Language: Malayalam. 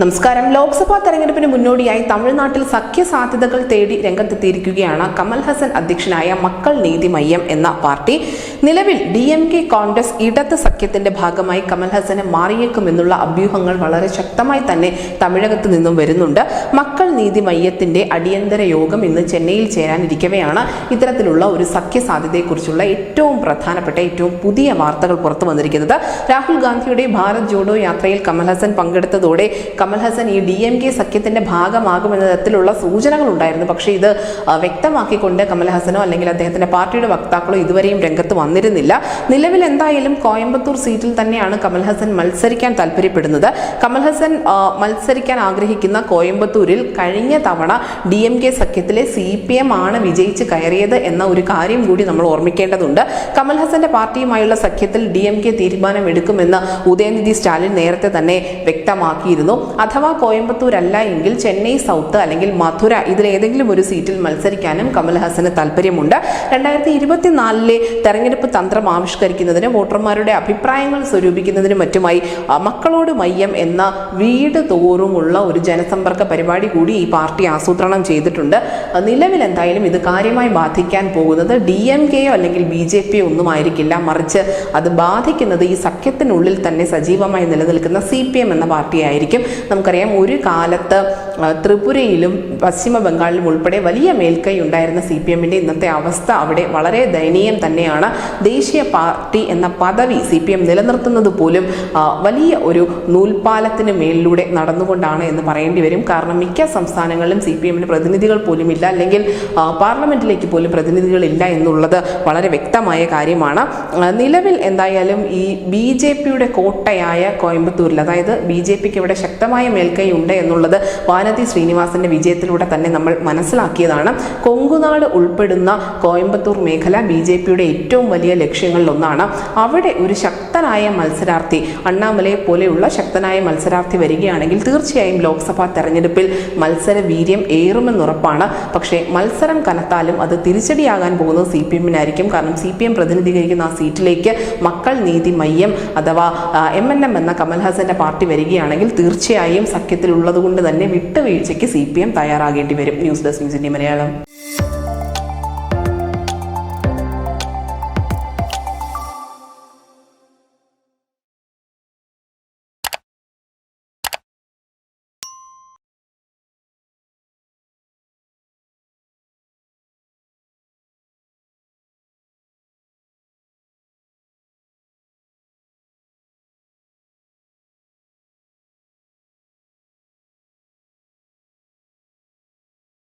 നമസ്കാരം. ലോക്സഭാ തെരഞ്ഞെടുപ്പിന് മുന്നോടിയായി തമിഴ്നാട്ടിൽ സഖ്യ സാധ്യതകൾ തേടി രംഗത്തെത്തിയിരിക്കുകയാണ് കമൽ ഹസൻ അധ്യക്ഷനായ മക്കൾ നീതി മയ്യം എന്ന പാർട്ടി. നിലവിൽ DMK കോൺഗ്രസ് ഇടത് സഖ്യത്തിന്റെ ഭാഗമായി കമൽ ഹസനെ മാറിയേക്കുമെന്നുള്ള അഭ്യൂഹങ്ങൾ വളരെ ശക്തമായി തന്നെ തമിഴകത്ത് നിന്നും വരുന്നുണ്ട്. മക്കൾ നീതി മയ്യത്തിന്റെ അടിയന്തര യോഗം ഇന്ന് ചെന്നൈയിൽ ചേരാനിരിക്കവെയാണ് ഇത്തരത്തിലുള്ള ഒരു സഖ്യ സാധ്യതയെക്കുറിച്ചുള്ള ഏറ്റവും പ്രധാനപ്പെട്ട ഏറ്റവും പുതിയ വാർത്തകൾ പുറത്തു വന്നിരിക്കുന്നത്. രാഹുൽ ഗാന്ധിയുടെ ഭാരത് ജോഡോ യാത്രയിൽ കമൽ ഹസൻ പങ്കെടുത്തതോടെ കമൽ ഹസൻ ഈ DMK സഖ്യത്തിന്റെ ഭാഗമാകുമെന്ന തരത്തിലുള്ള സൂചനകൾ ഉണ്ടായിരുന്നു. പക്ഷേ ഇത് വ്യക്തമാക്കിക്കൊണ്ട് കമൽ ഹസനോ അല്ലെങ്കിൽ അദ്ദേഹത്തിന്റെ പാർട്ടിയുടെ വക്താക്കളോ ഇതുവരെയും രംഗത്ത് വന്നിരുന്നില്ല. നിലവിൽ എന്തായാലും കോയമ്പത്തൂർ സീറ്റിൽ തന്നെയാണ് കമൽ ഹസൻ മത്സരിക്കാൻ താല്പര്യപ്പെടുന്നത്. കമൽ ഹസൻ മത്സരിക്കാൻ ആഗ്രഹിക്കുന്ന കോയമ്പത്തൂരിൽ കഴിഞ്ഞ തവണ DMK സഖ്യത്തിലെ CPM ആണ് വിജയിച്ച് കയറിയത് എന്ന ഒരു കാര്യം കൂടി നമ്മൾ ഓർമ്മിക്കേണ്ടതുണ്ട്. കമൽ ഹസന്റെ പാർട്ടിയുമായുള്ള സഖ്യത്തിൽ DMK തീരുമാനമെടുക്കുമെന്ന് ഉദയനിധി സ്റ്റാലിൻ നേരത്തെ തന്നെ വ്യക്തമാക്കിയിരുന്നു. അഥവാ കോയമ്പത്തൂർ അല്ല എങ്കിൽ ചെന്നൈ സൗത്ത് അല്ലെങ്കിൽ മധുര ഇതിലേതെങ്കിലും ഒരു സീറ്റിൽ മത്സരിക്കാനും കമൽ ഹസന് താല്പര്യമുണ്ട്. 2024 തെരഞ്ഞെടുപ്പ് തന്ത്രം ആവിഷ്കരിക്കുന്നതിന് വോട്ടർമാരുടെ അഭിപ്രായങ്ങൾ സ്വരൂപിക്കുന്നതിനും മറ്റുമായി മക്കളോട് മയ്യം എന്ന വീട് തോറുമുള്ള ഒരു ജനസമ്പർക്ക പരിപാടി കൂടി ഈ പാർട്ടി ആസൂത്രണം ചെയ്തിട്ടുണ്ട്. നിലവിൽ എന്തായാലും ഇത് കാര്യമായി ബാധിക്കാൻ പോകുന്നത് DMKയോ അല്ലെങ്കിൽ BJPയോ ഒന്നും ആയിരിക്കില്ല. മറിച്ച് അത് ബാധിക്കുന്നത് ഈ സഖ്യത്തിനുള്ളിൽ തന്നെ സജീവമായി നിലനിൽക്കുന്ന CPM എന്ന പാർട്ടിയായിരിക്കും. നമുക്കറിയാം, ഒരു കാലത്ത് ത്രിപുരയിലും പശ്ചിമ ബംഗാളിലും ഉൾപ്പെടെ വലിയ മേൽക്കൈ ഉണ്ടായിരുന്ന CPMന്റെ ഇന്നത്തെ അവസ്ഥ അവിടെ വളരെ ദയനീയം തന്നെയാണ്. ദേശീയ പാർട്ടി എന്ന പദവി CPM നിലനിർത്തുന്നത് പോലും വലിയ ഒരു നൂൽപാലത്തിന് മേലിലൂടെ നടന്നുകൊണ്ടാണ് എന്ന് പറയേണ്ടി വരും. കാരണം മിക്ക സംസ്ഥാനങ്ങളിലും CPMന് പ്രതിനിധികൾ പോലും ഇല്ല, അല്ലെങ്കിൽ പാർലമെന്റിലേക്ക് പോലും പ്രതിനിധികളില്ല എന്നുള്ളത് വളരെ വ്യക്തമായ കാര്യമാണ്. നിലവിൽ എന്തായാലും ഈ BJPയുടെ കോട്ടയായ കോയമ്പത്തൂരിൽ, അതായത് BJPക്ക് ഇവിടെ ശക്തമായ മേൽക്കൈ ഉണ്ട് എന്നുള്ളത് വാനതി ശ്രീനിവാസന്റെ വിജയത്തിലൂടെ തന്നെ നമ്മൾ മനസ്സിലാക്കിയതാണ്. കൊങ്കുനാട് ഉൾപ്പെടുന്ന കോയമ്പത്തൂർ മേഖല BJPയുടെ ഏറ്റവും വലിയ ലക്ഷ്യങ്ങളിലൊന്നാണ്. അവിടെ ഒരു ശക്തനായ മത്സരാർത്ഥി, അണ്ണാമലയെ പോലെയുള്ള ശക്തനായ മത്സരാർത്ഥി വരികയാണെങ്കിൽ തീർച്ചയായും ലോക്സഭാ തെരഞ്ഞെടുപ്പിൽ മത്സര വീര്യം ഏറുമെന്നുറപ്പാണ്. പക്ഷേ മത്സരം കനത്താലും അത് തിരിച്ചടിയാകാൻ പോകുന്നത് CPMനായിരിക്കും. കാരണം CPM പ്രതിനിധീകരിക്കുന്ന ആ സീറ്റിലേക്ക് മക്കൾ നീതി മയ്യം അഥവാ MNM എന്ന കമൽ ഹസന്റെ പാർട്ടി വരികയാണെങ്കിൽ തീർച്ചയായും സഖ്യത്തിലുള്ളത് കൊണ്ട് തന്നെ വിട്ടുവീഴ്ചയ്ക്ക് CPM തയ്യാറാകേണ്ടി വരും. News desk news India Malayalam.